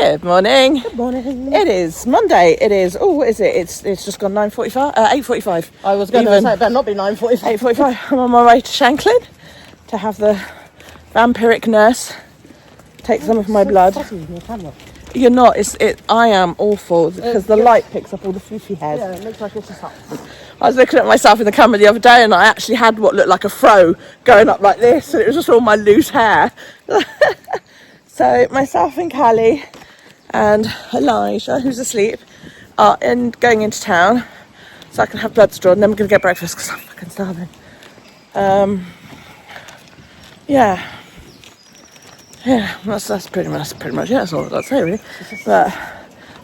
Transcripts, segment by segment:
Good morning. Good morning. It is Monday. It is. Oh, what is it? It's just gone 9:45. 8:45. I was going to say it better not be 9:45. 8:45. I'm on my way to Shanklin to have the vampiric nurse take some of my blood. Your camera. You're not. I am awful because the light picks up all the floofy hairs. Yeah, it looks like it's just up. I was looking at myself in the camera the other day, and I actually had what looked like a fro going up like this, and it was just all my loose hair. So myself and Callie and Elijah, who's asleep, are going into town so I can have blood drawn, and then we're going to get breakfast because I'm fucking starving. Yeah, that's pretty much it. That's all I've got to say, really. But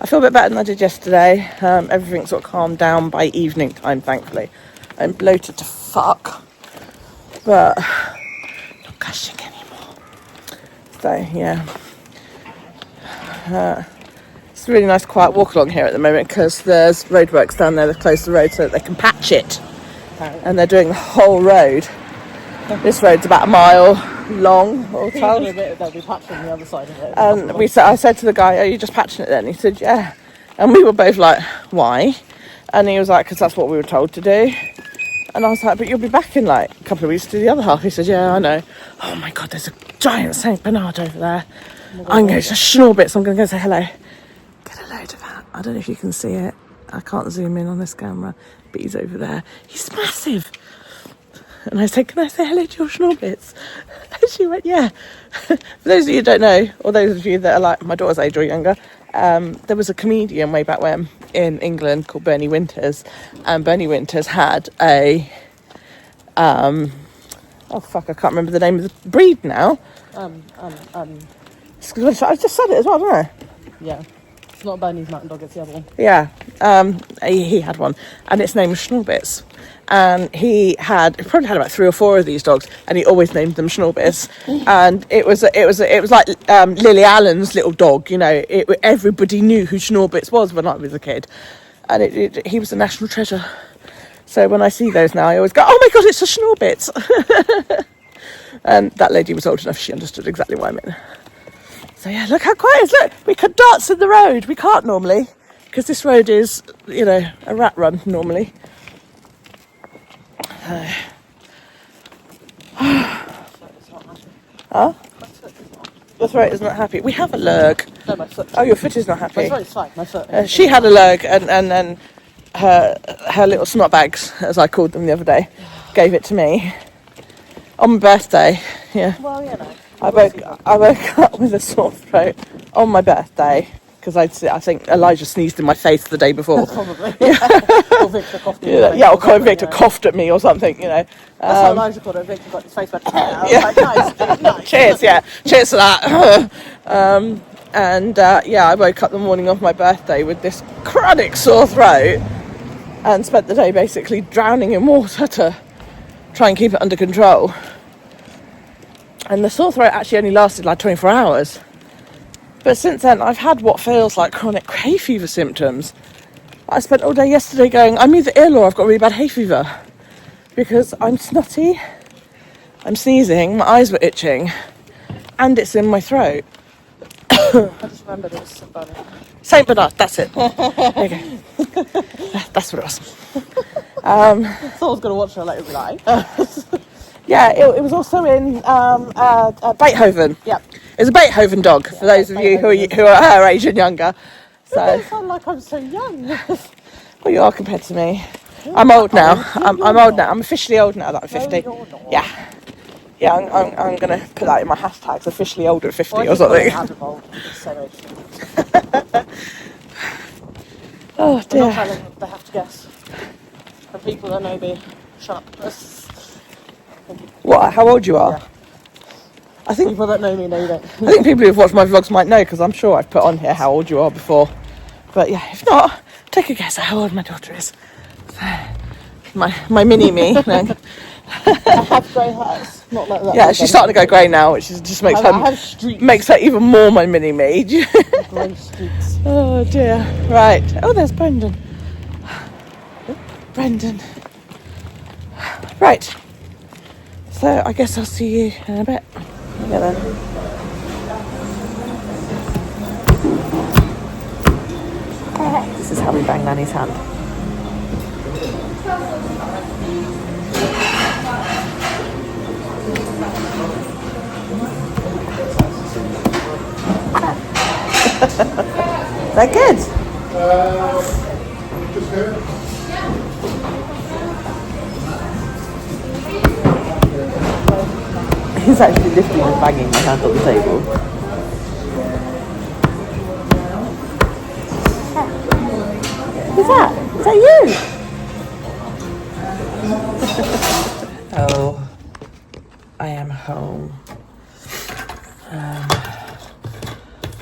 I feel a bit better than I did yesterday. Everything sort of calmed down by evening time, thankfully. I'm bloated to fuck, but not gushing anymore. So yeah, it's a really nice quiet walk along here at the moment because there's roadworks down there that close the road so that they can patch it, and they're doing the whole road. This road's about a mile long, all told. They'll be patching the other side of it. And I said to the guy, "Are you just patching it then?" He said, "Yeah." And we were both like, "Why?" And he was like, "Because that's what we were told to do." And I was like, "But you'll be back in like a couple of weeks to do the other half." He said, "Yeah, I know." Oh my God, there's a giant Saint Bernard over there. I'm going to Schnorbits. I'm going to go say hello. Get a load of that. I don't know if you can see it. I can't zoom in on this camera, but he's over there. He's massive. And I said, "Can I say hello to your Schnorbits?" And she went, "Yeah." For those of you who don't know, or those of you that are like my daughter's age or younger, there was a comedian way back when in England called Bernie Winters, and Bernie Winters had a I can't remember the name of the breed now. I just said it as well, didn't I? Yeah. It's not Bernie's mountain dog, it's the other one. Yeah. He had one, and its name was Schnorbits. And he probably had about 3 or 4 of these dogs, and he always named them Schnorbits. And it was like Lily Allen's little dog, you know. Everybody knew who Schnorbits was when I was a kid, and he was a national treasure. So when I see those now, I always go, "Oh my God, it's a Schnorbits!" And that lady was old enough; she understood exactly what I meant. So yeah, look how quiet it is. Look, we could dance in the road. We can't normally, because this road is, you know, a rat run normally. Huh? Your throat is not happy. We have a lurg. No, my foot. Oh, your foot is not happy. My throat's fine, my foot. She had a lurg, and then her little snot bags, as I called them the other day, gave it to me on my birthday. Yeah. Well, you know. I woke up with a sore throat on my birthday because I think Elijah sneezed in my face the day before. Probably. Yeah. Or Victor coughed at me. Yeah, or Victor coughed at me or something, you know. That's how Elijah called it. Victor got his face back. I Yeah. was like, nice. Cheers, yeah. Cheers to that. I woke up the morning of my birthday with this chronic sore throat and spent the day basically drowning in water to try and keep it under control. And the sore throat actually only lasted like 24 hours. But since then, I've had what feels like chronic hay fever symptoms. I spent all day yesterday going, I'm either ill or I've got really bad hay fever. Because I'm snotty, I'm sneezing, my eyes were itching, and it's in my throat. I just remembered it was St. Bernard. St. Bernard, that's it. There you go. That's what it was. Someone's going to watch her later and be like, Yeah, it was also in Beethoven. Yep. It's a Beethoven dog, for those of you who are her age and younger. So, I sound like I'm so young. well, you are compared to me. I'm old now. I'm old now. I'm officially old now that I'm 50. No, you're not. Yeah, I'm going to put that in my hashtags, officially older at 50 Well, or something. Oh We're not dear. telling them, they have to guess. For people that know me, shut up. What? How old you are? Yeah. I think People that know me know that. I think people who've watched my vlogs might know because I'm sure I've put on here how old you are before. But yeah, if not, take a guess at how old my daughter is. So, my mini me. No. I have grey hairs. Not like that. Yeah, she's starting to go grey now, which just makes I have streaks. makes her even more my mini me. Grey streaks. Oh dear. Right. Oh, there's Brendan. Brendan. Right. So I guess I'll see you in a bit. Yeah then. This is how we bang Nanny's hand. They're good. Just here. He's actually lifting and banging my hand on the table. Who's that? Is that you? Oh, I am home.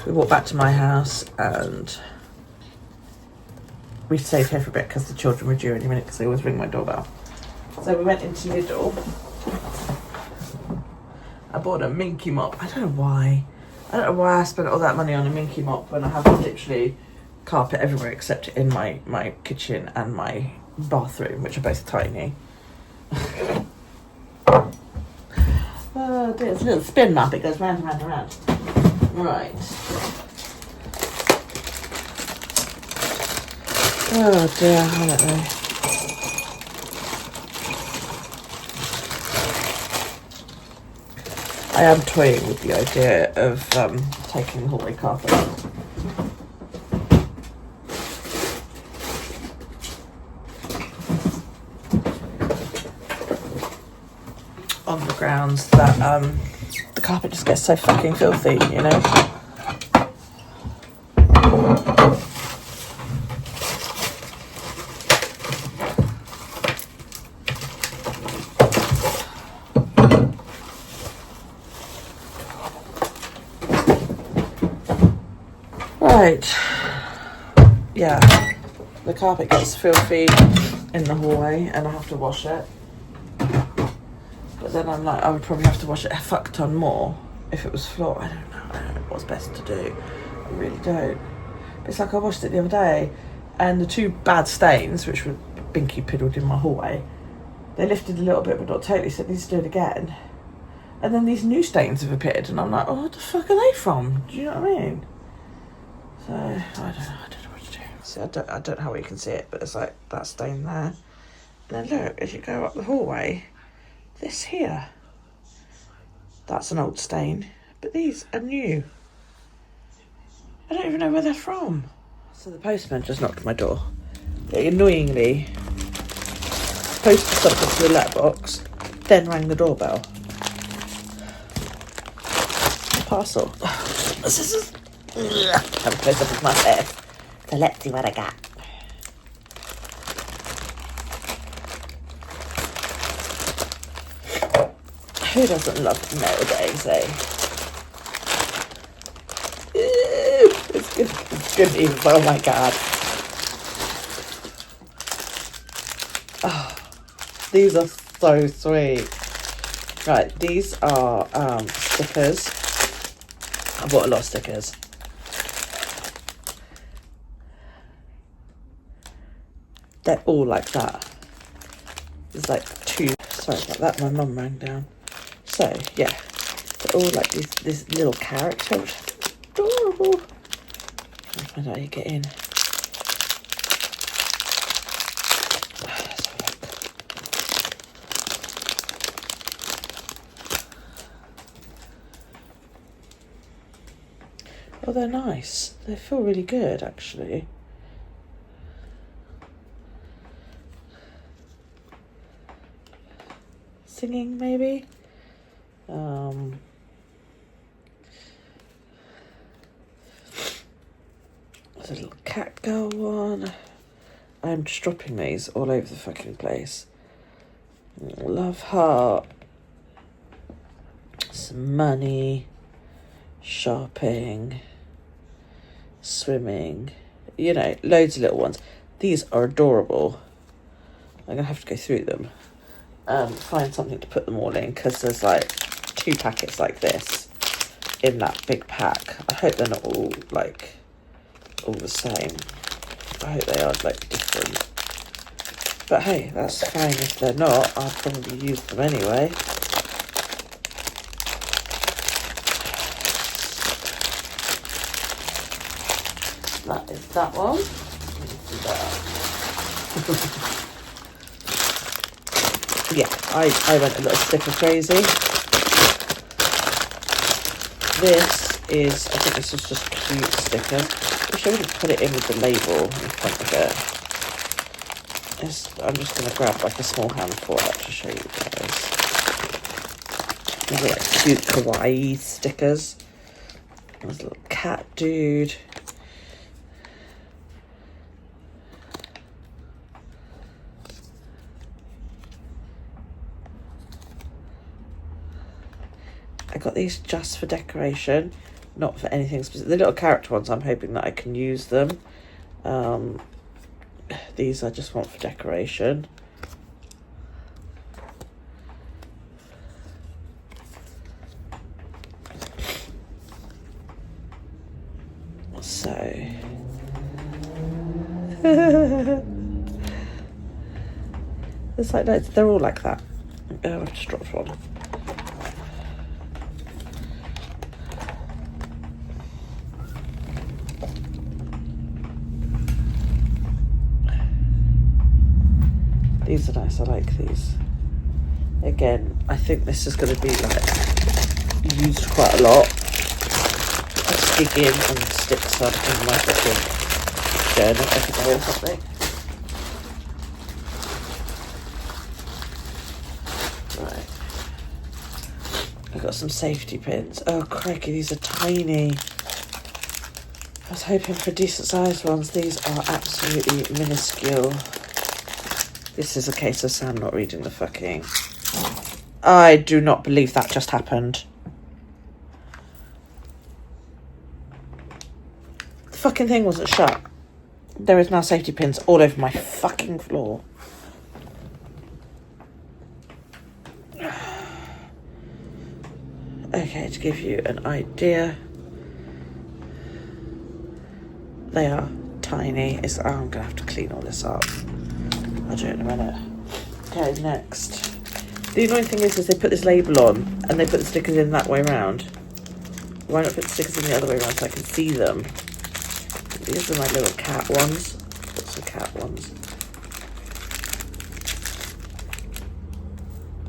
We walked back to my house and we stayed here for a bit because the children were due any minute because they always ring my doorbell. So we went into Lidl. I bought a minky mop. I don't know why. I don't know why I spent all that money on a minky mop when I have literally carpet everywhere except in my kitchen and my bathroom, which are both tiny. Oh dear, it's a little spin map. It goes round and round and round. Right. Oh dear, I don't know. I am toying with the idea of taking the hallway carpet on the grounds that the carpet just gets so fucking filthy, you know? Right, yeah, the carpet gets filthy in the hallway and I have to wash it. But then I'm like, I would probably have to wash it a fuck ton more if it was floor. I don't know what's best to do. I really don't. But it's like I washed it the other day and the two bad stains, which were binky piddled in my hallway, they lifted a little bit but not totally, so it needs to do it again. And then these new stains have appeared and I'm like, oh, what the fuck are they from? Do you know what I mean? So, I don't know what to do. See, I don't know how you can see it, but it's like that stain there. And then look, as you go up the hallway, this here, that's an old stain, but these are new. I don't even know where they're from. So the postman just knocked at my door. They annoyingly posted something to the letterbox, then rang the doorbell. Parcel. This is... Have a close up of my face. So let's see what I got. Who doesn't love nowadays, eh? Ew, it's good. It's good news. Oh my god. Oh, these are so sweet. Right, these are stickers. I bought a lot of stickers. They're all like that. There's like two. Sorry about that, my mum rang down. So, yeah, they're all like this little character, which is adorable. Trying to find out how you get in. Let's have a look. Oh, they're nice. They feel really good, actually. Singing, maybe? There's a little cat girl one. I'm just dropping these all over the fucking place. Love heart. Some money. Shopping. Swimming. You know, loads of little ones. These are adorable. I'm going to have to go through them. Find something to put them all in, because there's like 2 packets like this in that big pack. I hope they're not all like all the same. I hope they are like different, but hey, that's fine if they're not. I'll probably use them anyway. That is that one. Do that. Yeah, I went a little sticker crazy. This is, I think this is just a cute sticker. Wish I would have put it in with the label in front of it. I'm just going to grab like a small handful out to show you guys. These are like cute kawaii stickers. There's a little cat dude. I got these just for decoration, not for anything specific. The little character ones, I'm hoping that I can use them. These I just want for decoration. So it's like they're all like that. Oh, I've just dropped one. These are nice, I like these. Again, I think this is going to be like used quite a lot. I'll just dig in and stick some in my fucking journal every day or something. Right. I've got some safety pins. Oh crikey, these are tiny. I was hoping for decent sized ones. These are absolutely minuscule. This is a case of Sam not reading the fucking... I do not believe that just happened. The fucking thing wasn't shut. There is now safety pins all over my fucking floor. Okay, to give you an idea. They are tiny. I'm going to have to clean all this up. I'll do it in a minute. Okay, next. The annoying thing is they put this label on and they put the stickers in that way around. Why not put the stickers in the other way around so I can see them? These are my little cat ones. Lots of cat ones.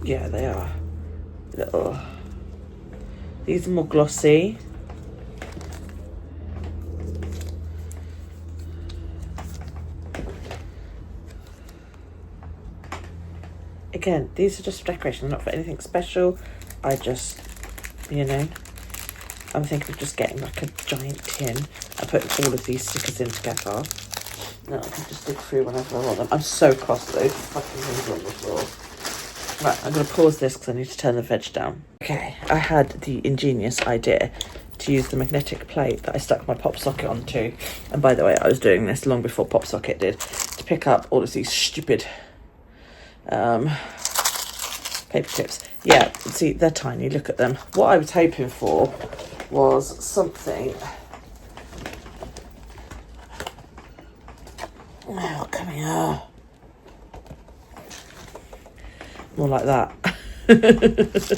Yeah, they are. Little. These are more glossy. Again, these are just for decoration, not for anything special. I just, I'm thinking of just getting like a giant tin and putting all of these stickers in together. Then I can just dig through whenever I want them. I'm so cross though, fucking things on the floor. Right, I'm going to pause this because I need to turn the veg down. Okay, I had the ingenious idea to use the magnetic plate that I stuck my pop socket onto. And by the way, I was doing this long before pop socket did, to pick up all of these stupid paper clips. Yeah, see, they're tiny, look at them. What I was hoping for was something, oh come here, more like that. This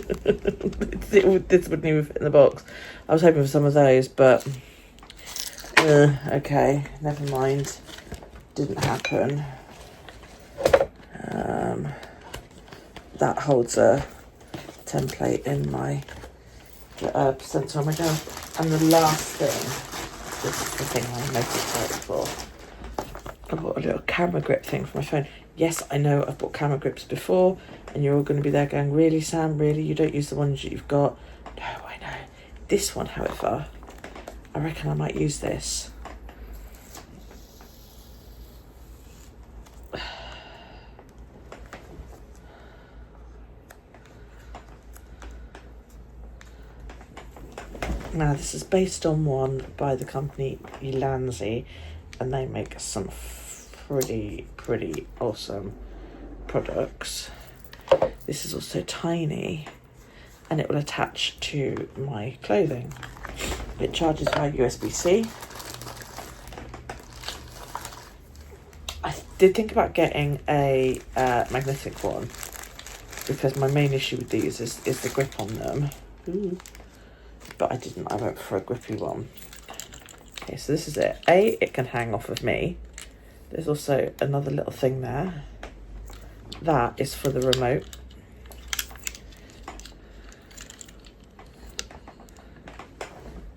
wouldn't even fit in the box. I was hoping for some of those, but okay, never mind, didn't happen. That holds a template in my sensor on my down. And the last thing, this is the thing I'm most excited for. I bought a little camera grip thing for my phone. Yes, I know I've bought camera grips before, and you're all going to be there going, really, Sam, really? You don't use the ones that you've got? No, I know. This one, however, I reckon I might use this. Now, this is based on one by the company Elanzi, and they make some pretty awesome products. This is also tiny, and it will attach to my clothing. It charges via USB-C. I did think about getting a magnetic one, because my main issue with these is the grip on them. Ooh. But I didn't. I went for a grippy one. Okay, so this is it. A, it can hang off of me. There's also another little thing there. That is for the remote.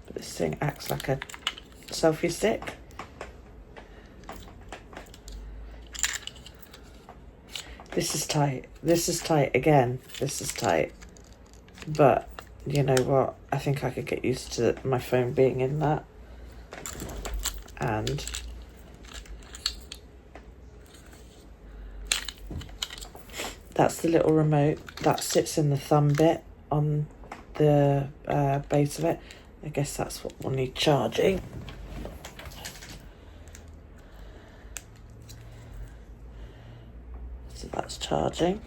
But this thing acts like a selfie stick. This is tight. This is tight again. This is tight. But you know what? I think I could get used to my phone being in that. And that's the little remote that sits in the thumb bit on the base of it. I guess that's what we'll need charging. So that's charging.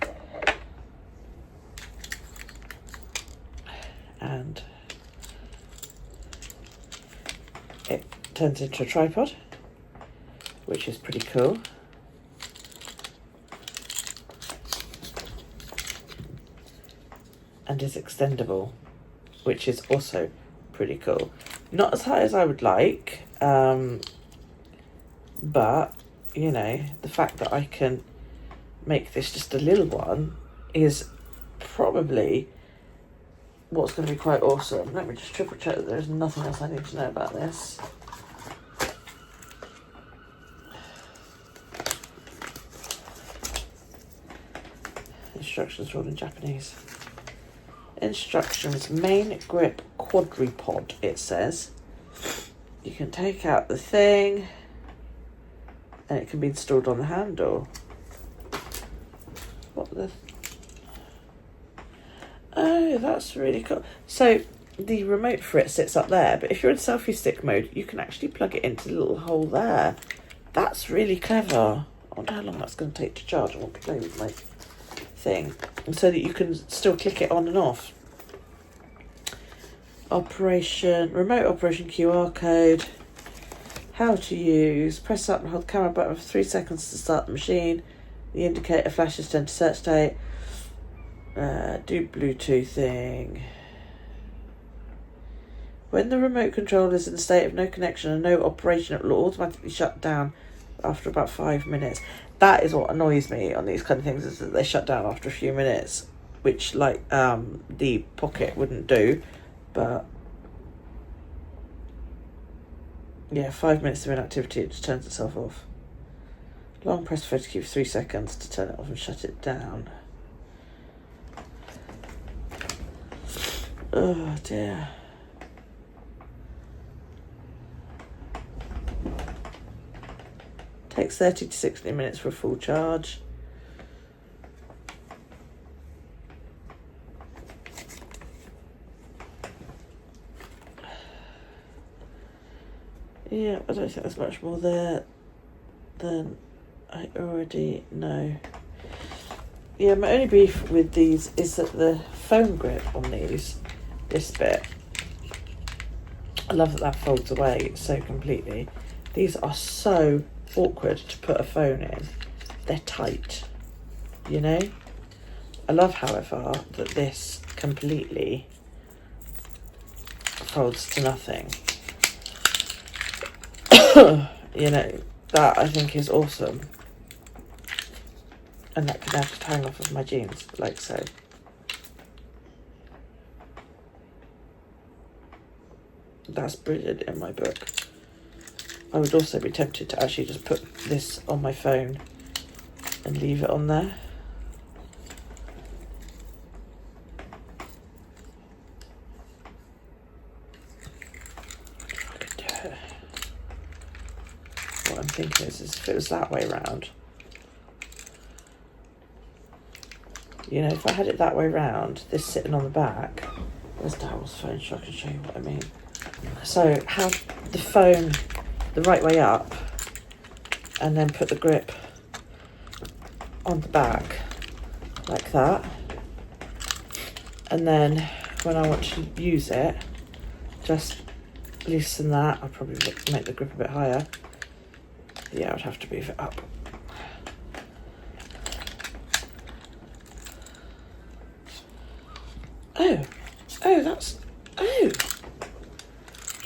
And it turns into a tripod, which is pretty cool. And is extendable, which is also pretty cool. Not as high as I would like, but you know, the fact that I can make this just a little one is probably what's going to be quite awesome. Let me just triple check that there's nothing else I need to know about this. Instructions are all in Japanese. Instructions, main grip quadripod, it says. You can take out the thing and it can be installed on the handle. What the... Oh, that's really cool. So the remote for it sits up there, but if you're in selfie stick mode, you can actually plug it into the little hole there. That's really clever. I wonder how long that's going to take to charge. I want to play with my thing. And so that you can still click it on and off. Remote operation QR code. How to use. Press up and hold the camera button for 3 seconds to start the machine. The indicator flashes to enter search state. Do Bluetooth thing. When the remote control is in a state of no connection and no operation, it will automatically shut down after about 5 minutes. That is what annoys me on these kind of things, is that they shut down after a few minutes, which like the Pocket wouldn't do. But yeah, 5 minutes of inactivity, it just turns itself off. Long press photo key for 3 seconds to turn it off and shut it down. Oh dear. Takes 30 to 60 minutes for a full charge. Yeah, I don't think there's much more there than I already know. Yeah, my only beef with these is that the foam grip on these, this bit, I love that that folds away so completely. These are so awkward to put a phone in. They're tight, you know? I love, however, that this completely folds to nothing. You know, that I think is awesome. And that can now just hang off of my jeans, like so. That's brilliant in my book. I would also be tempted to actually just put this on my phone and leave it on there. If I could do it. What I'm thinking is if it was that way round, you know, if I had it that way round, this sitting on the back, where's Daryl's phone so I can show you what I mean. So have the phone the right way up and then put the grip on the back like that, and then when I want to use it, just loosen that. I'll probably make the grip a bit higher. Yeah, I would have to move it up.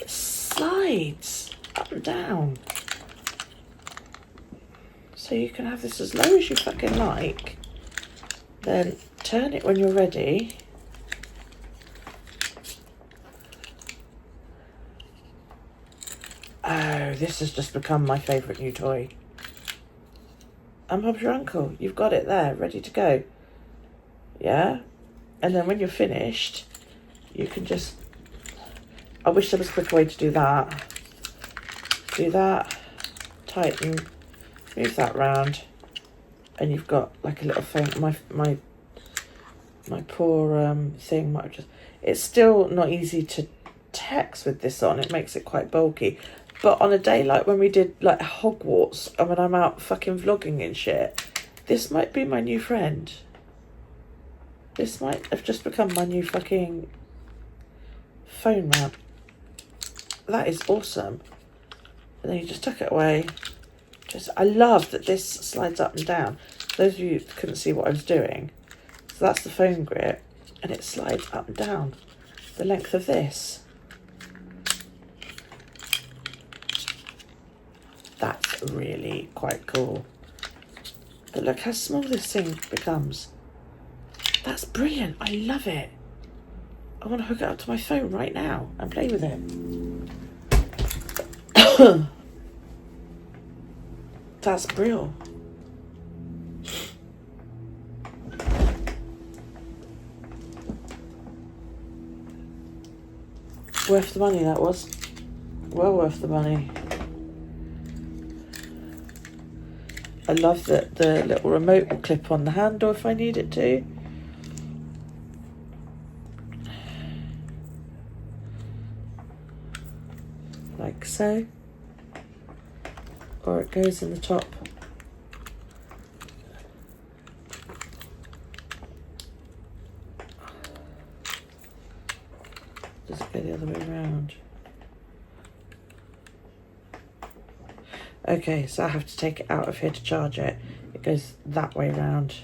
It slides up and down. So you can have this as low as you fucking like. Then turn it when you're ready. Oh, this has just become my favourite new toy. And Bob's your uncle. You've got it there, ready to go. Yeah? And then when you're finished, you can just... I wish there was a quicker way to do that. Do that, tighten, move that round, and you've got like a little thing. My poor thing might have just... It's still not easy to text with this on. It makes it quite bulky. But on a day like when we did like Hogwarts and when I'm out fucking vlogging and shit, this might be my new friend. This might have just become my new fucking phone mount. That is awesome. And then you just tuck it away. I love that this slides up and down. Those of you couldn't see what I was doing. So that's the phone grip, and it slides up and down the length of this. That's really quite cool. But look how small this thing becomes. That's brilliant. I love it. I want to hook it up to my phone right now and play with it. That's brilliant. Worth the money, that was. Well worth the money. I love that the little remote will clip on the handle if I need it to. Like so. Or it goes in the top. Does it go the other way around? Okay, so I have to take it out of here to charge it. It goes that way round.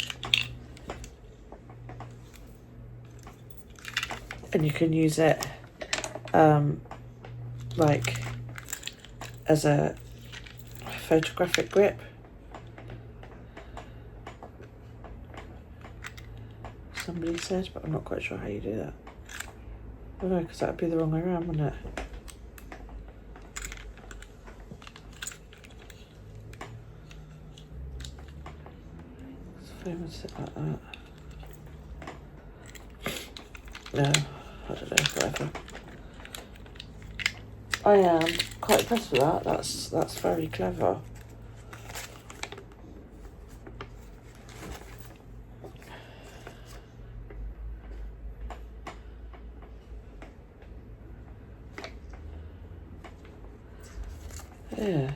And you can use it like as a photographic grip. Somebody said, but I'm not quite sure how you do that. Oh no, because that would be the wrong way around, wouldn't it? Would sit like that. No, I don't know, whatever. I am quite impressed with that. That's very clever. Yeah.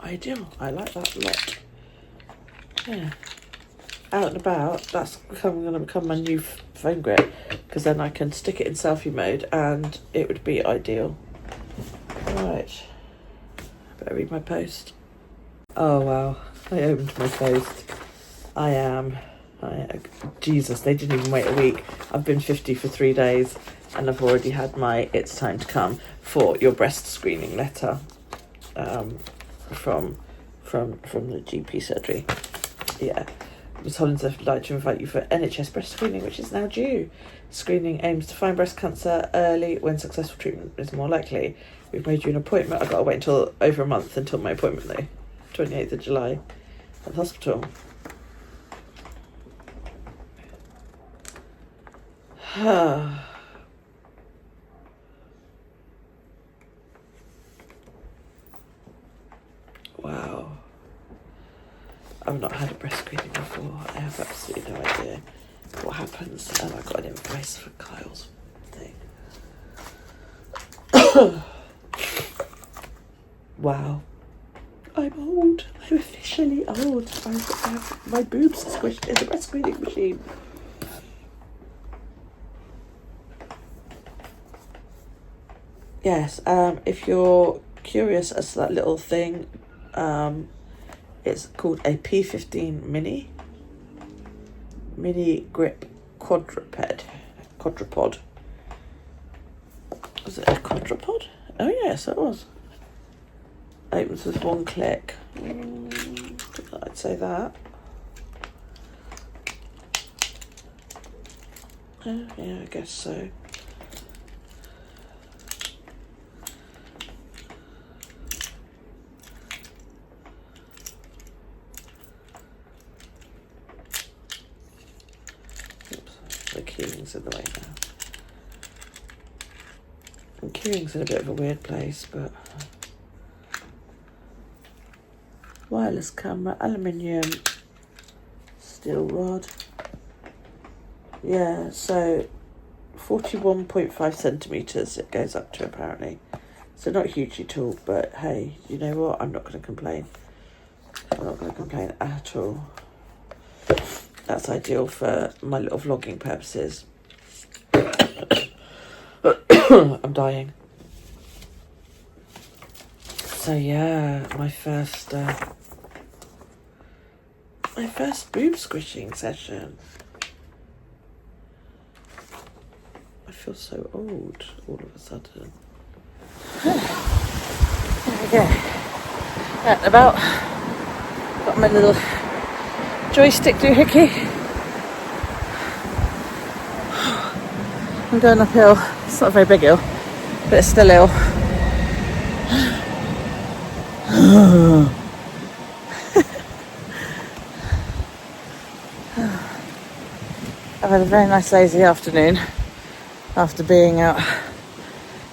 Ideal. I like that a lot. Yeah. Out and about, that's going to become my new phone grip, because then I can stick it in selfie mode and it would be ideal. Right. Better read my post. Oh wow. I opened my post. Jesus, they didn't even wait a week. I've been 50 for 3 days and I've already had my "it's time to come for your breast screening" letter. From the GP surgery. Yeah. Ms. Hollins, I'd like to invite you for NHS breast screening, which is now due. Screening aims to find breast cancer early when successful treatment is more likely. We've made you an appointment. I've got to wait until over a month until my appointment though. 28th of July at the hospital. Wow. I've not had a breast screening before. I have absolutely no idea what happens. And I got an invoice for Kyle's thing. Wow. I'm old. I'm officially old. I have my boobs squished in the breast screening machine. Yes, if you're curious as to that little thing. It's called a P15 mini grip quadruped. Was it a quadruped? Oh yes, it was. Opens with one click. I'd say that. Yeah, I guess so. Oops, the keyring's in the way now. And keyring's in a bit of a weird place, but wireless camera, aluminium, steel rod. Yeah, so 41.5 centimetres it goes up to apparently. So not hugely tall, but hey, you know what? I'm not going to complain. I'm not going to complain at all. That's ideal for my little vlogging purposes. I'm dying. So yeah, my first boob squishing session. I feel so old all of a sudden. There we go. Out and about. Got my little joystick doohickey. I'm going uphill. It's not a very big hill, but it's still hill. I've had a very nice lazy afternoon after being out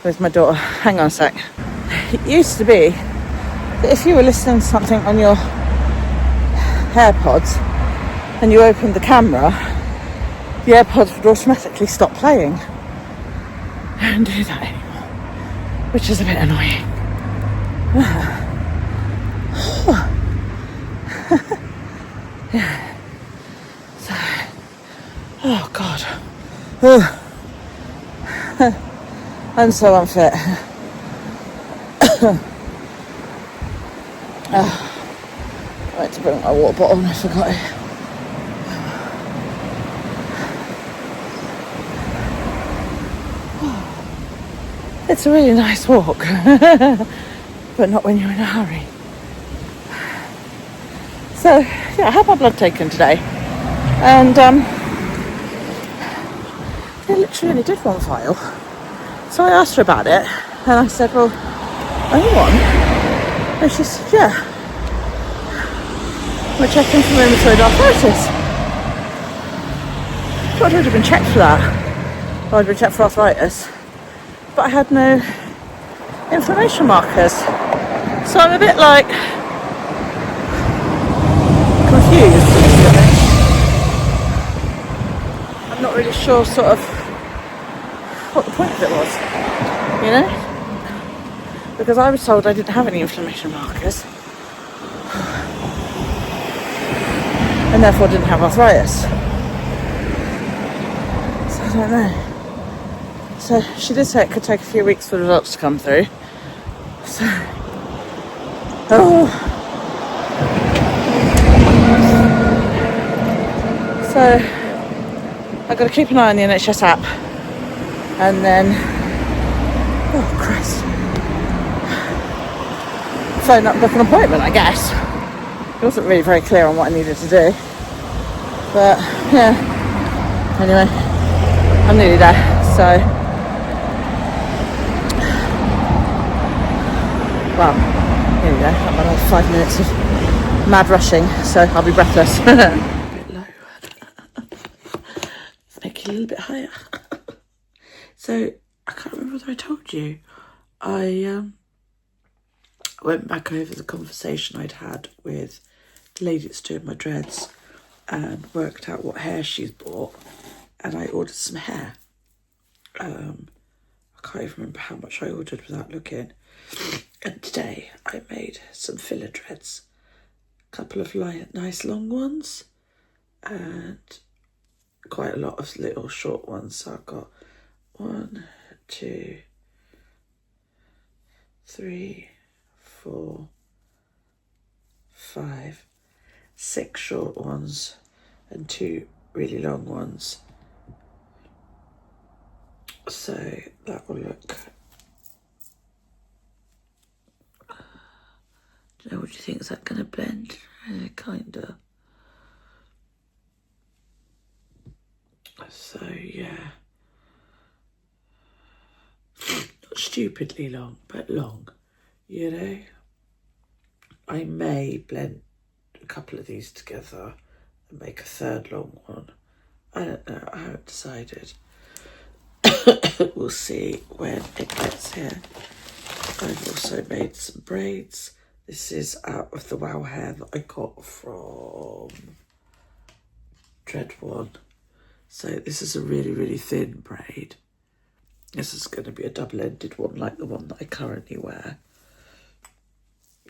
with my daughter. Hang on a sec. It used to be that if you were listening to something on your AirPods and you opened the camera, the AirPods would automatically stop playing. I don't do that anymore, which is a bit annoying. Yeah. So, oh God. I'm so unfit. I went to bring my water bottle and I forgot it. It's a really nice walk, but not when you're in a hurry. So, yeah, I had my blood taken today, and they literally only did one file. So I asked her about it, and I said, well, only one? And she said, yeah. We're checking for rheumatoid arthritis. I thought I would have been checked for that. Or I'd been checked for arthritis. But I had no inflammation markers. So I'm a bit like confused, to be honest. I'm not really sure sort of what the point of it was, you know? Because I was told I didn't have any inflammation markers and therefore didn't have arthritis. So I don't know. So she did say it could take a few weeks for the results to come through. So, so I've got to keep an eye on the NHS app, and then, oh Christ, phone up and book an appointment, I guess. It wasn't really very clear on what I needed to do, but yeah. Anyway, I'm nearly there, so. Well, here we go. I've got another 5 minutes of mad rushing, so I'll be breathless. A bit low. Make it a little bit higher. So, I can't remember whether I told you. I went back over the conversation I'd had with the lady that's doing my dreads and worked out what hair she's bought, and I ordered some hair. I can't even remember how much I ordered without looking. And today I made some filler dreads, a couple of nice long ones and quite a lot of little short ones. So I've got 1, 2, 3, 4, 5, 6 short ones and 2 really long ones. So that will look... What do you think? Is that going to blend? Kinda. So yeah, not stupidly long, but long, you know. I may blend a couple of these together and make a third long one. I don't know, I haven't decided. We'll see when it gets here. I've also made some braids. This is out of the Wow hair that I got from Dread One. So this is a really, really thin braid. This is going to be a double-ended one like the one that I currently wear.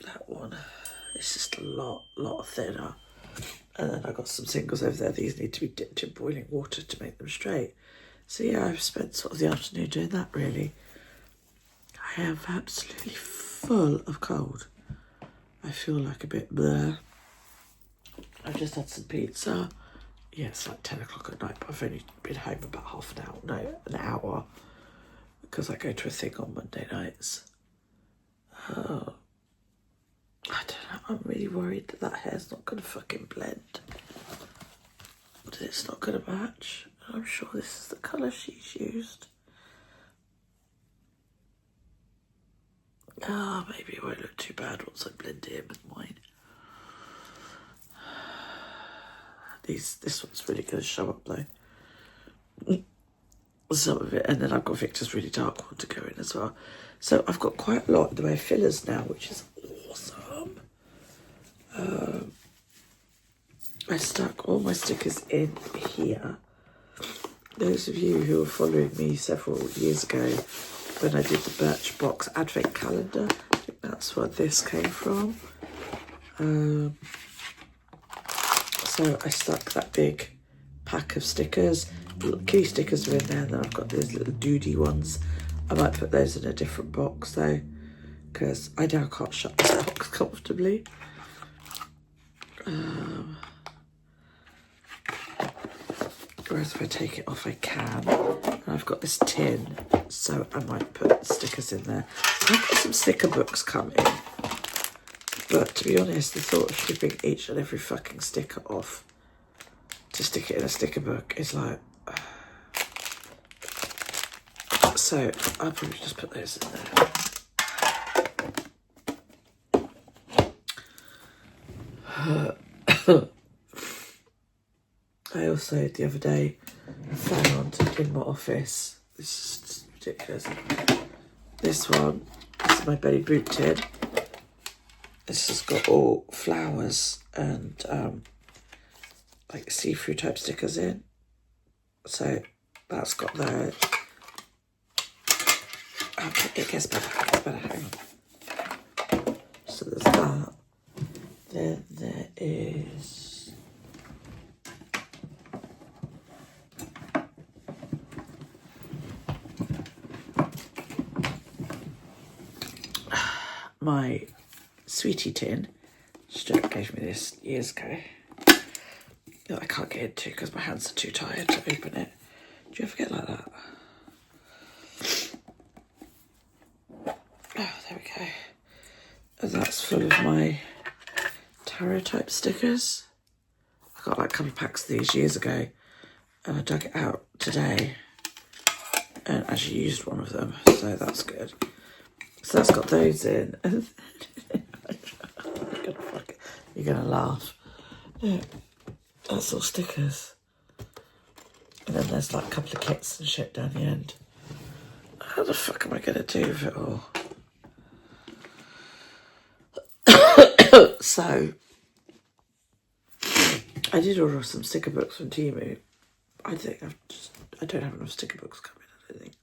That one is just a lot thinner. And then I've got some singles over there. These need to be dipped in boiling water to make them straight. So yeah, I've spent sort of the afternoon doing that really. I am absolutely full of cold. I feel like a bit bleh. I've just had some pizza. Yeah, it's like 10 o'clock at night, but I've only been home about half an hour. No, an hour. Because I go to a thing on Monday nights. Oh. I don't know, I'm really worried that that hair's not going to fucking blend. That it's not going to match. I'm sure this is the colour she's used. Ah, maybe it won't look too bad once I blend it in with mine. This one's really going to show up though. Some of it, and then I've got Victor's really dark one to go in as well. So I've got quite a lot in the way of fillers now, which is awesome. I stuck all my stickers in here. Those of you who were following me several years ago when I did the Birchbox Advent Calendar, I think that's where this came from. So I stuck that big pack of stickers. Little key stickers are in there, and then I've got these little doody ones. I might put those in a different box though, because I now can't shut this box comfortably. Whereas if I take it off I can. And I've got this tin, so I might put stickers in there. I've got some sticker books coming, but to be honest, the thought of stripping each and every fucking sticker off to stick it in a sticker book is like... So I'll probably just put those in there. I also, the other day, found in my office, this is just ridiculous, this one, this is my belly boot tin. This has got all flowers and like see-through type stickers in. So that's got those. It gets better, hang on. So there's that. Then there is... my sweetie tin. Stuart gave me this years ago. That I can't get into because my hands are too tired to open it. Do you ever get like that? Oh, there we go. And that's full of my tarot type stickers. I got like a couple of packs of these years ago and I dug it out today and actually used one of them, so that's good. So that's got those in. You're gonna laugh. Yeah, that's all stickers. And then there's like a couple of kits and shit down the end. How the fuck am I gonna do with it all? So I did order some sticker books from Temu. I think I don't have enough sticker books coming, I don't think.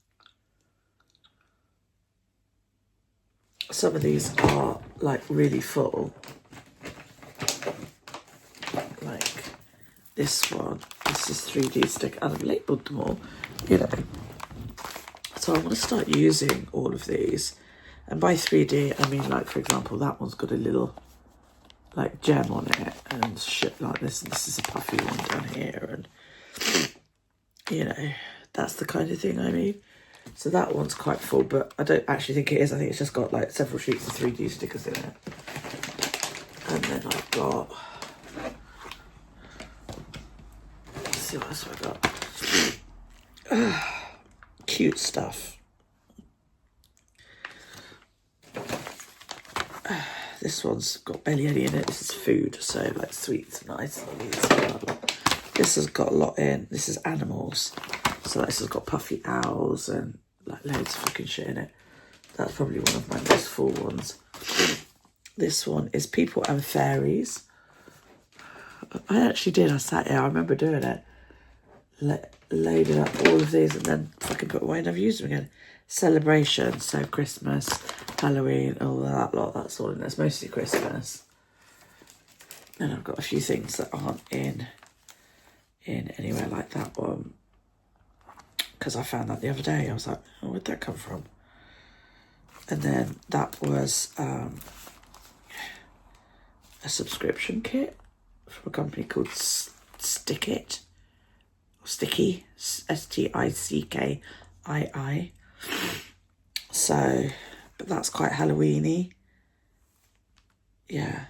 Some of these are like really full. Like this one. This is 3D sticker, and I've labelled them all, you know. So I want to start using all of these And by 3D, I mean, like, for example, that one's got a little, like, gem on it and shit like this. This is a puffy one down here. And, you know, that's the kind of thing I mean. So that one's quite full, but I don't actually think it is. I think it's just got, like, several sheets of 3D stickers in it. And then I've got... Let's see what else I've got. Cute stuff. This one's got belly any in it. This is food, so like sweets and ice. This has got a lot in. This is animals. So this has got puffy owls and like loads of fucking shit in it. That's probably one of my most full ones. This one is people and fairies. I actually did. I sat here. I remember doing it. Loaded up all of these and then fucking put away and I've used them again. Celebration, so Christmas, Halloween, all that lot, that's all in there. It's mostly Christmas. And I've got a few things that aren't in anywhere like that one. Because I found that the other day. I was like, oh, where'd that come from? And then that was a subscription kit from a company called Sticky, Stickii. So, but that's quite Halloween-y. Yeah.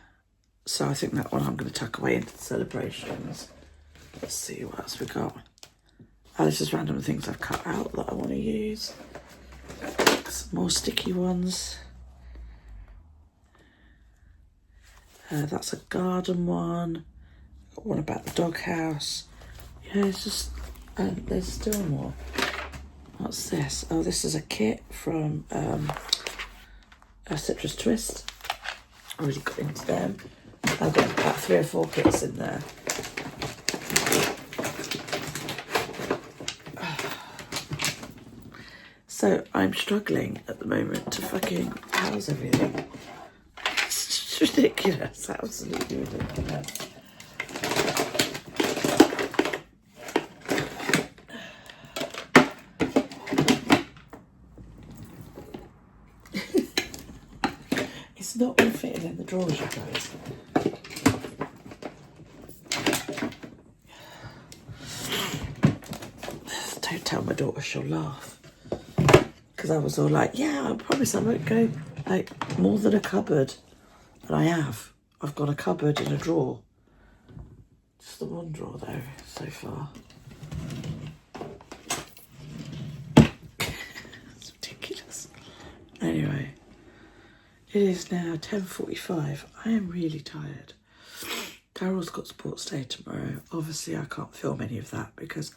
So I think that one I'm going to tuck away into the celebrations. Let's see what else we got. Oh, this is random things I've cut out that I want to use. Some more sticky ones. That's a garden one. Got one about the doghouse. Yeah, it's just, there's still more. What's this? Oh, this is a kit from a Citrus Twist. I already got into them. I've got about 3 or 4 kits in there. So I'm struggling at the moment to fucking house everything. It's ridiculous, absolutely ridiculous. It's not all fitting in the drawers, you guys. Don't tell my daughter, she'll laugh. Because I was all like, yeah, I promise I won't go like more than a cupboard. And I have. I've got a cupboard and a drawer. Just the one drawer though, so far. It's ridiculous. Anyway, it is now 10:45. I am really tired. Carol's got sports day tomorrow. Obviously, I can't film any of that because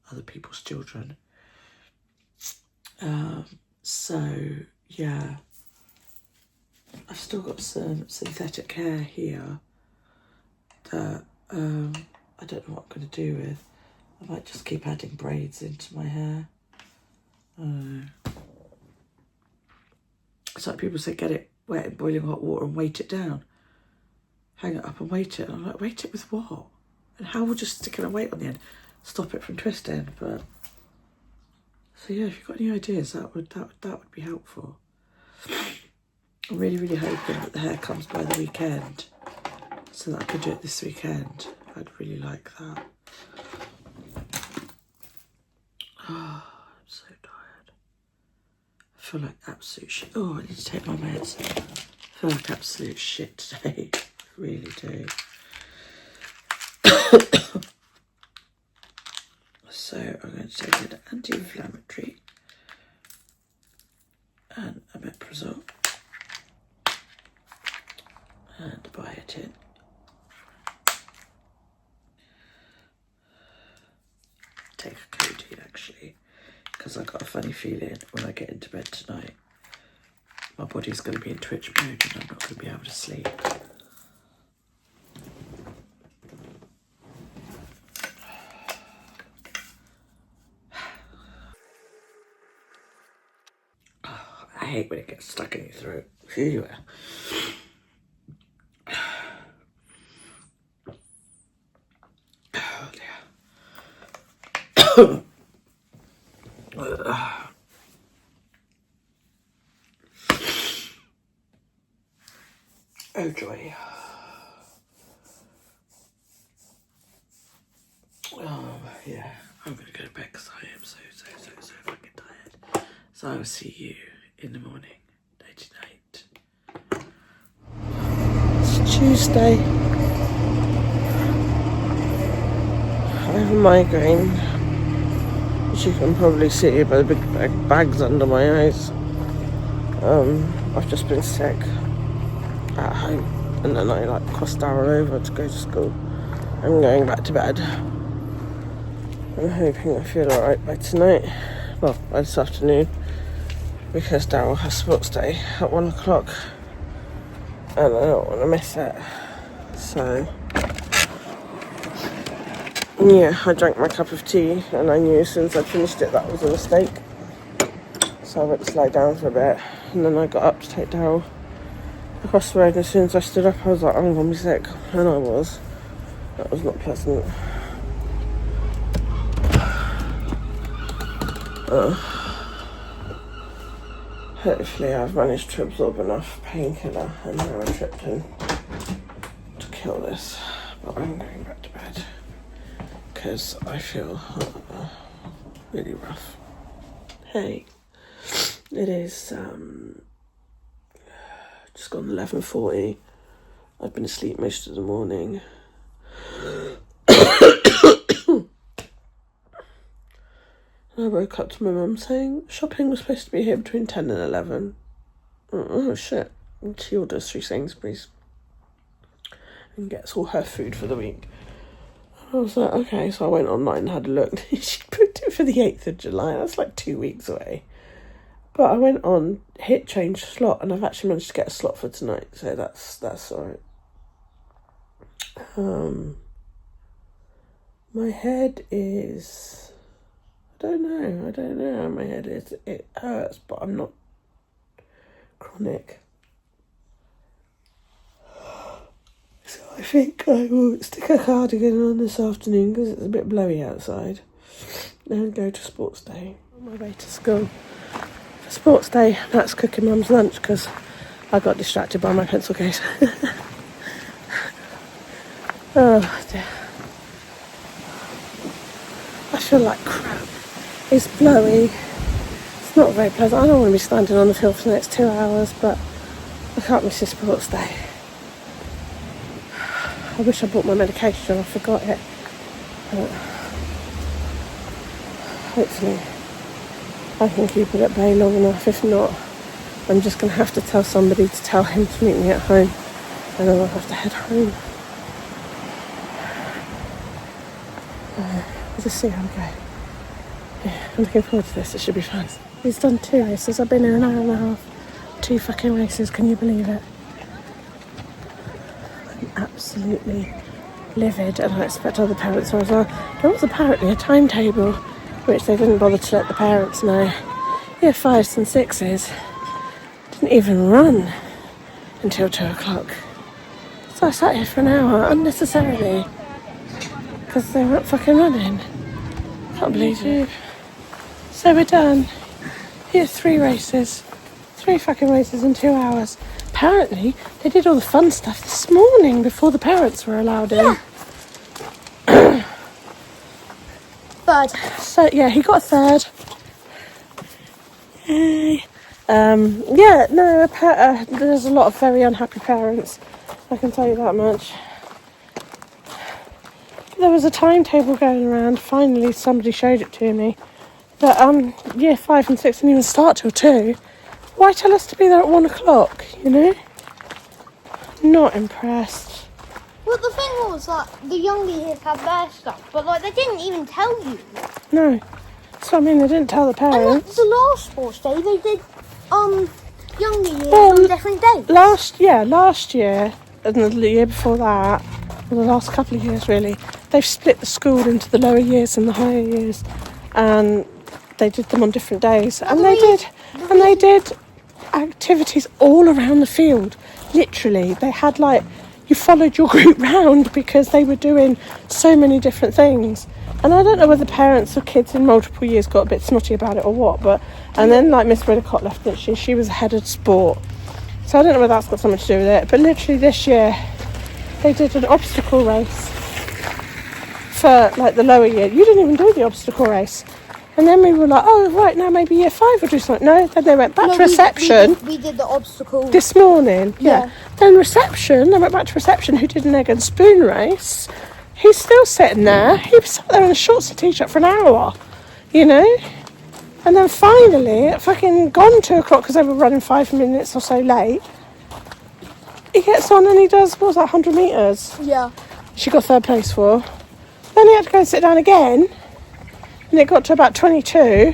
other people's children. So, yeah. I've still got some synthetic hair here that I don't know what I'm going to do with. I might just keep adding braids into my hair. It's like people say, get it wet in boiling hot water and weight it down. Hang it up and weight it. And I'm like, weight it with what? And how would just sticking a weight on the end stop it from twisting? But so yeah, if you've got any ideas, that would be helpful. I'm really, really hoping that the hair comes by the weekend so that I can do it this weekend. I'd really like that. Oh, I'm so tired. I feel like absolute shit. Oh, I need to take my meds. I feel like absolute shit today. I really do. So I'm going to take an anti-inflammatory and a omeprazole and a biotin. Take a codeine actually, because I've got a funny feeling when I get into bed tonight, my body's going to be in twitch mode and I'm not going to be able to sleep. I hate when it gets stuck in your throat. Anyway. Oh dear. Oh joy. Oh yeah, I'm gonna go to bed because I am so fucking tired. So I will see you in the morning. Night. It's Tuesday. I have a migraine, which you can probably see by the big bags under my eyes. I've just been sick at home, and then I crossed Darryl over to go to school. I'm going back to bed. I'm hoping I feel alright by tonight. Well, by this afternoon, because Darryl has sports day at 1 o'clock, and I don't want to miss it. So yeah, I drank my cup of tea, and I knew as soon as I finished it that was a mistake. So I went to lie down for a bit, and then I got up to take Darryl across the road, and as soon as I stood up I was like, I'm going to be sick, and I was. That was not pleasant. Hopefully I've managed to absorb enough painkiller and neurotriptan to kill this, but I'm going back to bed because I feel really rough. Hey, it is just gone 11:40. I've been asleep most of the morning. I woke up to my mum saying shopping was supposed to be here between 10 and 11. Oh shit. She orders through Sainsbury's and gets all her food for the week. I was like, okay, so I went online and had a look. She booked it for the 8th of July. That's like 2 weeks away. But I went on, hit change slot, and I've actually managed to get a slot for tonight, so that's alright. My head is... I don't know how my head is. It hurts, but I'm not chronic. So I think I will stick a cardigan on this afternoon because it's a bit blowy outside. Then go to sports day on my way to school. For sports day, that's cooking mum's lunch because I got distracted by my pencil case. Oh dear. I feel like crap. It's blowy. It's not very pleasant. I don't want to be standing on the field for the next 2 hours, but I can't miss this sports day. I wish I bought my medication. I forgot it. But hopefully I can keep it at bay long enough. If not, I'm just going to have to tell somebody to tell him to meet me at home, and then I'll have to head home. We'll just see how we go. Yeah, I'm looking forward to this. It should be fun. He's done 2 races. I've been here an hour and a half. 2 fucking races. Can you believe it? I'm absolutely livid, and I expect other parents are as well. There was apparently a timetable which they didn't bother to let the parents know. Year 5s and 6s didn't even run until 2 o'clock. So I sat here for an hour unnecessarily because they weren't fucking running. Can't believe it. So we're done. Here's 3 races. 3 fucking races in 2 hours. Apparently, they did all the fun stuff this morning before the parents were allowed in. Yeah. Third. So, yeah, he got a 3rd. Yay. Yeah, no, there's a lot of very unhappy parents. I can tell you that much. There was a timetable going around. Finally, somebody showed it to me. That year 5 and 6 didn't even start till 2. Why tell us to be there at 1 o'clock, you know? Not impressed. Well, the thing was that the younger years had their stuff, but they didn't even tell you. No. So, I mean, they didn't tell the And parents. the last sports day, they did younger years on different days. Last year, and the year before that, or the last couple of years really, they've split the school into the lower years and the higher years, and they did them on different days. And they did activities all around the field. Literally, they had you followed your group round because they were doing so many different things. And I don't know whether parents or kids in multiple years got a bit snotty about it or what, but and then Miss Bridicott left, it, she was head of sport. So I don't know whether that's got something to do with it, but literally this year they did an obstacle race for like the lower year. You didn't even do the obstacle race. And then we were like, oh, right, now maybe year 5 will do something. No, then they went back to reception. We did the obstacle. This morning, yeah. Then reception, they went back to reception, who did an egg and spoon race. He's still sitting there. He was sat there in a shorts and t-shirt for an hour, you know? And then finally, at fucking gone 2 o'clock because they were running 5 minutes or so late, he gets on and he does, what was that, 100 metres? Yeah. She got 3rd place for. Then he had to go and sit down again. And it got to about 22,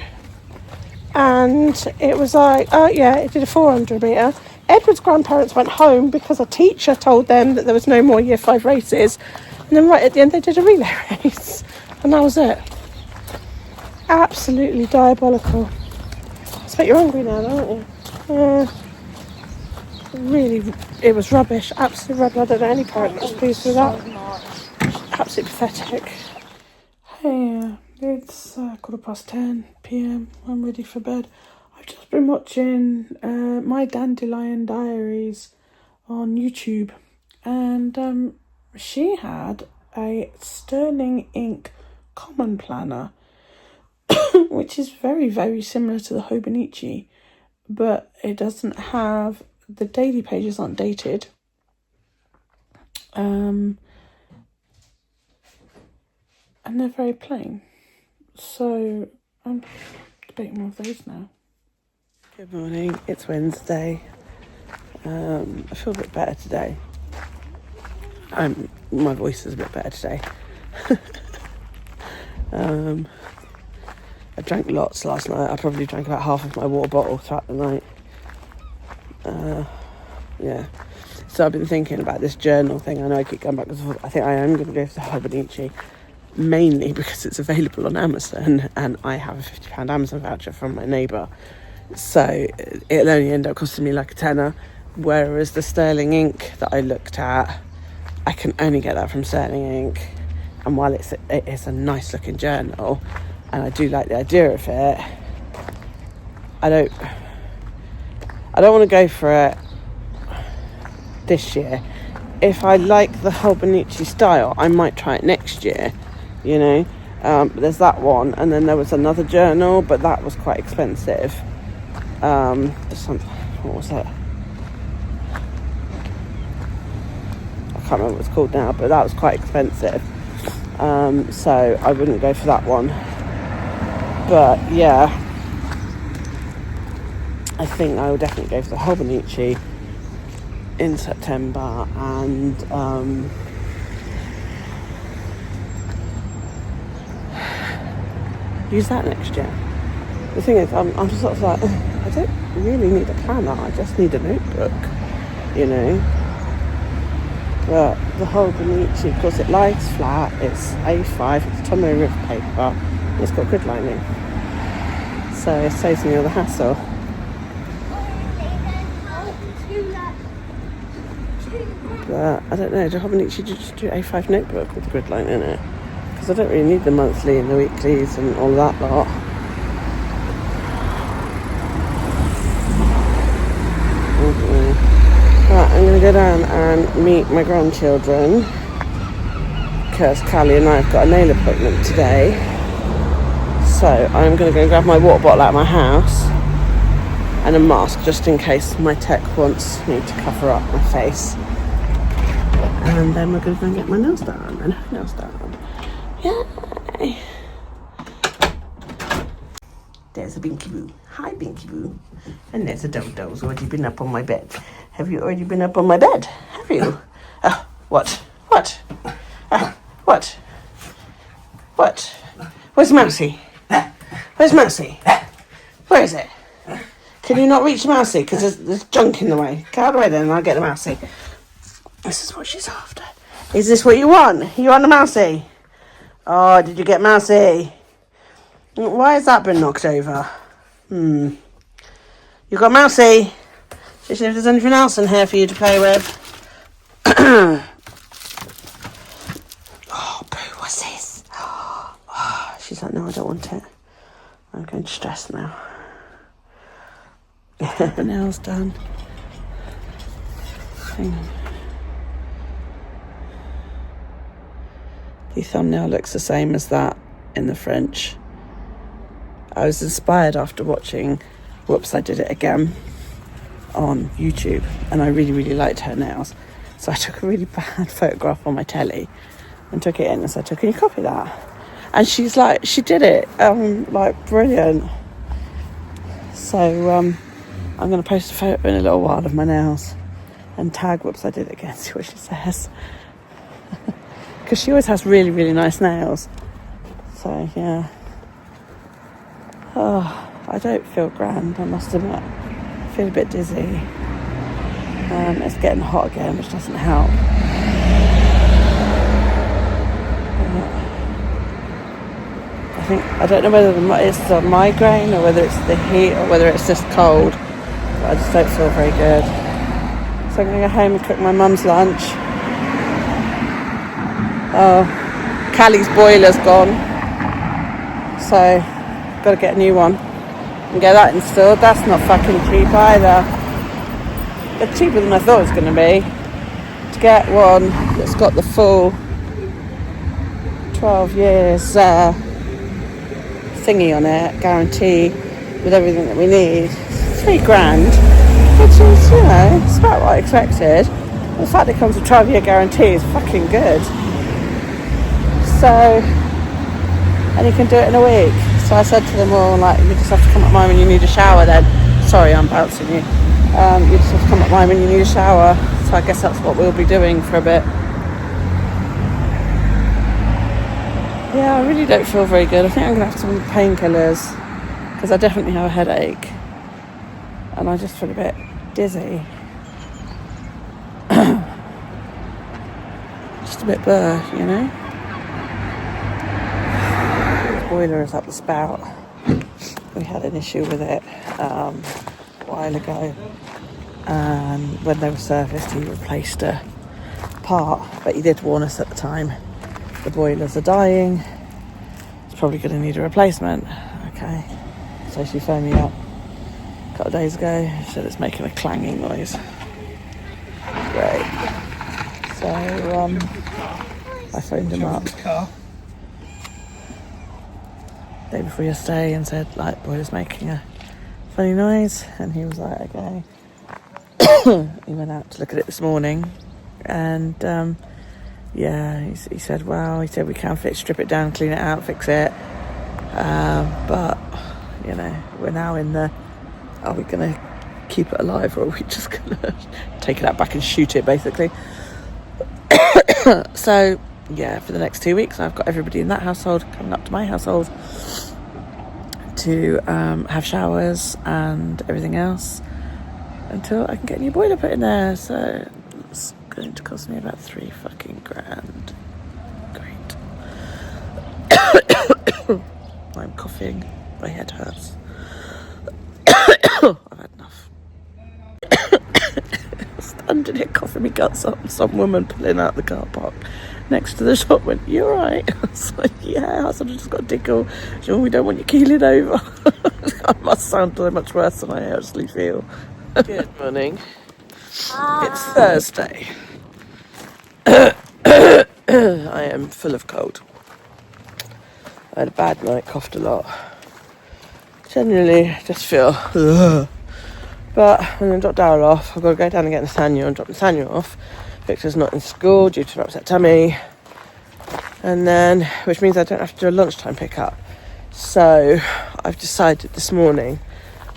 and it was like, oh yeah, it did a 400 metre. Edward's grandparents went home because a teacher told them that there was no more year 5 races, and then right at the end they did a relay race, and that was it. Absolutely diabolical. I expect you're hungry now, aren't you? Yeah. Really, it was rubbish, absolutely rubbish. I don't know any parent that was pleased with that. Absolutely pathetic. Hey, it's 10:15 p.m. I'm ready for bed. I've just been watching My Dandelion Diaries on YouTube, and she had a sterling ink common planner, which is very, very similar to the Hobonichi, but it doesn't have, the daily pages aren't dated. And they're very plain. So I'm debating more of those now. Good morning, it's Wednesday. I feel a bit better today. My voice is a bit better today. I drank lots last night. I probably drank about half of my water bottle throughout the night. Yeah. So I've been thinking about this journal thing. I know I keep going back because I think I am going to go for the Hobonichi. Mainly because it's available on Amazon and I have a £50 Amazon voucher from my neighbour, so it'll only end up costing me like a tenner, whereas the sterling ink that I looked at, I can only get that from Sterling Ink, and while it is a nice looking journal and I do like the idea of it, I don't want to go for it this year. If I like the Hobonichi style, I might try it next year. You know, there's that one, and then there was another journal, but that was quite expensive. What was it? I can't remember what it's called now, but that was quite expensive. So I wouldn't go for that one. But yeah, I think I will definitely go for the Hobonichi in September, and use that next year. The thing is, I'm sort of like, I don't really need a planner, I just need a notebook, you know. But the Hobonichi, because it lies flat, it's A5, it's Tomoe River paper, and it's got grid lining, so it saves me all the hassle. But I don't know, do Hobonichi just do A5 notebook with grid line in it? Because I don't really need the monthly and the weeklies and all that lot. Right, I'm going to go down and meet my grandchildren, because Callie and I have got a nail appointment today. So I'm going to go and grab my water bottle out of my house and a mask, just in case my tech wants me to cover up my face. And then we're going to go and get my nails done and her nails done. Yay! There's a Binky Boo. Hi, Binky Boo. And there's a Dodo's already been up on my bed. Have you already been up on my bed? Have you? What? What? What? What? Where's Mousy? Where's Mousy? Where is it? Can you not reach Mousy? Because there's junk in the way. Get out of the way then and I'll get the Mousy. This is what she's after. Is this what you want? You want a Mousy? Oh, did you get Mousy? Why has that been knocked over? You got Mousy? Just see if there's anything else in here for you to play with. Oh, Boo, what's this? Oh, she's like, no, I don't want it. I'm going to stress now. The nails done. thing. The thumbnail looks the same as that in the French. I was inspired after watching Whoops, I Did It Again on YouTube, and I really, really liked her nails. So I took a really bad photograph on my telly and took it in and said, can you copy that? And she's like, she did it, like brilliant. So I'm going to post a photo in a little while of my nails and tag Whoops, I Did It Again, see what she says. Because she always has really, really nice nails. So yeah. Oh, I don't feel grand, I must admit. I feel a bit dizzy. It's getting hot again, which doesn't help. I don't know whether it's the migraine or whether it's the heat or whether it's just cold, but I just don't feel very good. So I'm going to go home and cook my mum's lunch. Oh, Callie's boiler's gone, so got to get a new one and get that installed. That's not fucking cheap either. It's cheaper than I thought it was going to be to get one that's got the full 12 years thingy on it, guarantee with everything that we need. It's £3,000, which is, you know, it's about what I expected. The fact it comes with a 12-year guarantee is fucking good. So, and you can do it in a week. So I said to them all, like, you just have to come at mine when you need a shower then. Sorry, I'm bouncing you. You just have to come at mine when you need a shower. So I guess that's what we'll be doing for a bit. Yeah, I really don't feel very good. I think I'm going to have some painkillers because I definitely have a headache. And I just feel a bit dizzy. Just a bit blur, you know? Boiler is up the spout. We had an issue with it a while ago, and when they were serviced he replaced a part, but he did warn us at the time the boilers are dying, it's probably going to need a replacement. Okay, so she phoned me up a couple of days ago. She said it's making a clanging noise. Great. So I phoned him up day before yesterday and said, like, boiler's making a funny noise, and he was like, okay. He went out to look at it this morning, and he said, well, he said we can strip it down, clean it out, fix it, but you know, we're now in the, are we gonna keep it alive, or are we just gonna take it out back and shoot it, basically? So yeah, for the next 2 weeks I've got everybody in that household coming up to my household to have showers and everything else until I can get a new boiler put in there. So it's going to cost me about £3,000. Great. I'm coughing, my head hurts. I've had enough. Standing here coughing my guts up, some woman pulling out the car park next to the shop went, "You alright?" I was like, yeah, I sort of just got a tickle. Sure, we don't want you keeling over. I must sound so much worse than I actually feel. Good morning. It's Thursday. I am full of cold. I had a bad night, coughed a lot. Generally, just feel but I'm going to drop Daryl off. I've got to go down and get Nathaniel and drop Nathaniel off. Victor's not in school due to an upset tummy. And then, which means I don't have to do a lunchtime pickup. So I've decided this morning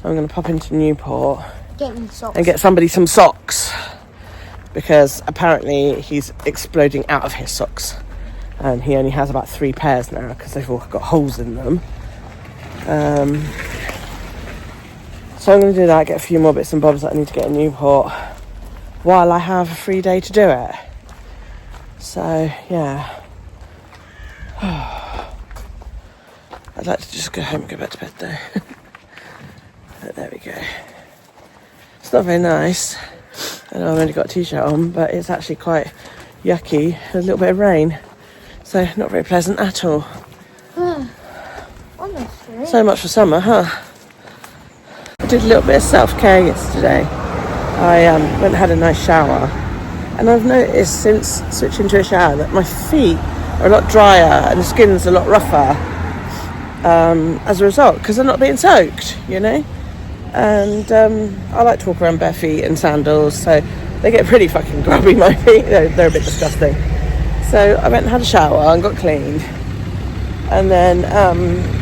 I'm going to pop into Newport and get somebody some socks. Because apparently he's exploding out of his socks. And he only has about 3 pairs now because they've all got holes in them. So I'm going to do that, get a few more bits and bobs that I need to get in Newport while I have a free day to do it. So, yeah. I'd like to just go home and go back to bed though. But there we go. It's not very nice. I know I've only got a t-shirt on, but it's actually quite yucky. There's a little bit of rain. So, not very pleasant at all. Honestly. So much for summer, huh? I did a little bit of self-care yesterday. I went and had a nice shower. And I've noticed since switching to a shower that my feet are a lot drier and the skin's a lot rougher as a result, because they're not being soaked, you know. And I like to walk around bare feet in sandals, so they get pretty fucking grubby, my feet. They're a bit disgusting. So I went and had a shower and got cleaned. And then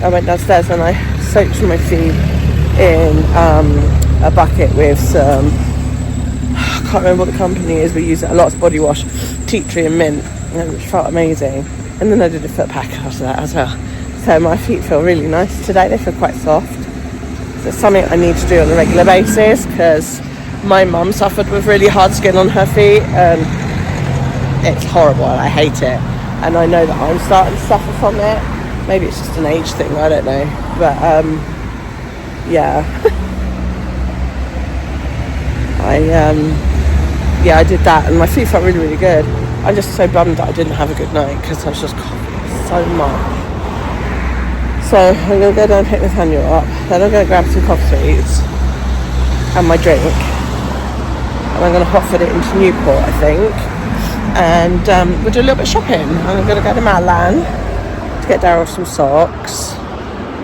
I went downstairs and I soaked my feet in a bucket with some, I can't remember what the company is, we use it a lot, it's body wash, tea tree and mint, which felt amazing. And then I did a foot pack after that as well. So my feet feel really nice today, they feel quite soft. So it's something I need to do on a regular basis, because my mum suffered with really hard skin on her feet and it's horrible and I hate it. And I know that I'm starting to suffer from it. Maybe it's just an age thing, I don't know. But yeah. I did that and my feet felt really, really good. I'm just so bummed that I didn't have a good night because I was just coughing so much. So I'm going to go down and pick Nathaniel up. Then I'm going to grab some coffees and my drink. And I'm going to hot foot it into Newport, I think. And we'll do a little bit of shopping. I'm going to go to Milan to get Daryl some socks.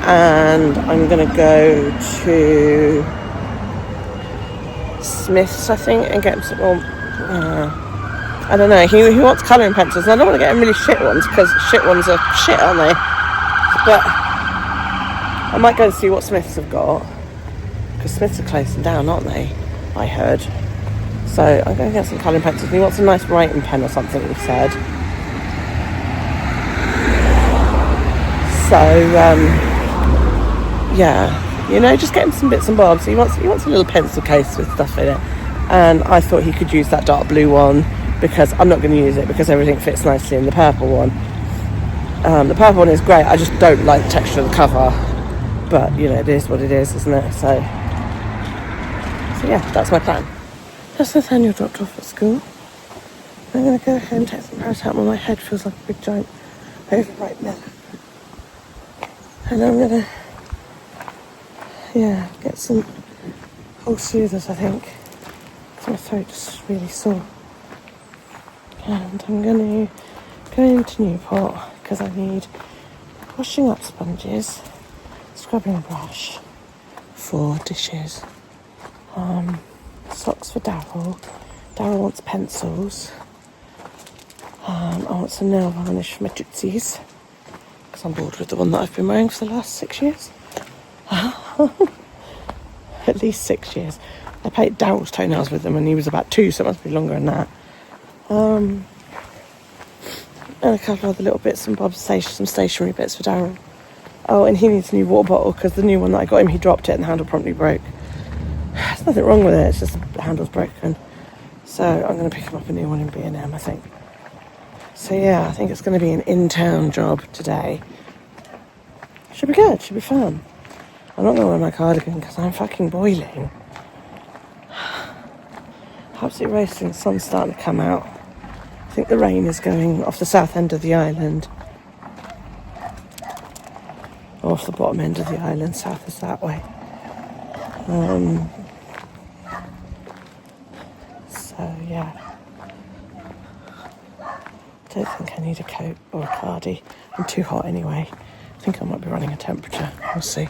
And I'm going to go to Smith's, I think, and get him some more, I don't know, he wants colouring pencils, and I don't want to get him really shit ones, because shit ones are shit, aren't they? But I might go and see what Smiths have got, because Smiths are closing down, aren't they? I heard. So I'm going to get some colouring pencils, and he wants a nice writing pen or something, he said. So, yeah. You know, just get him some bits and bobs. He wants a little pencil case with stuff in it. And I thought he could use that dark blue one, because I'm not going to use it because everything fits nicely in the purple one. The purple one is great. I just don't like the texture of the cover. But, you know, it is what it is, isn't it? So yeah, that's my plan. That's Nathaniel dropped off at school. I'm going to go ahead and take some paracetamol. My head feels like a big giant over right there. And I'm going to get some whole soothers, I think, because my throat's really sore. And I'm going to go into Newport because I need washing up sponges, scrubbing brush for dishes, socks for Daryl. Daryl wants pencils. I want some nail varnish for my tootsies because I'm bored with the one that I've been wearing for the last 6 years. At least 6 years. I painted Daryl's toenails with them when he was about 2, so it must be longer than that. And a couple of other little bits and bobs, some stationery bits for Daryl. Oh, and he needs a new water bottle because the new one that I got him, he dropped it and the handle promptly broke. There's nothing wrong with it, it's just the handle's broken. So I'm going to pick him up a new one in B&M, I think. So yeah, I think it's going to be an in-town job today. Should be good, should be fun. I'm not going to wear my cardigan because I'm fucking boiling. Absolutely roasting, the sun's starting to come out. I think the rain is going off the south end of the island. Or off the bottom end of the island, south is that way. So yeah. Don't think I need a coat or a cardi. I'm too hot anyway. I think I might be running a temperature. We'll see.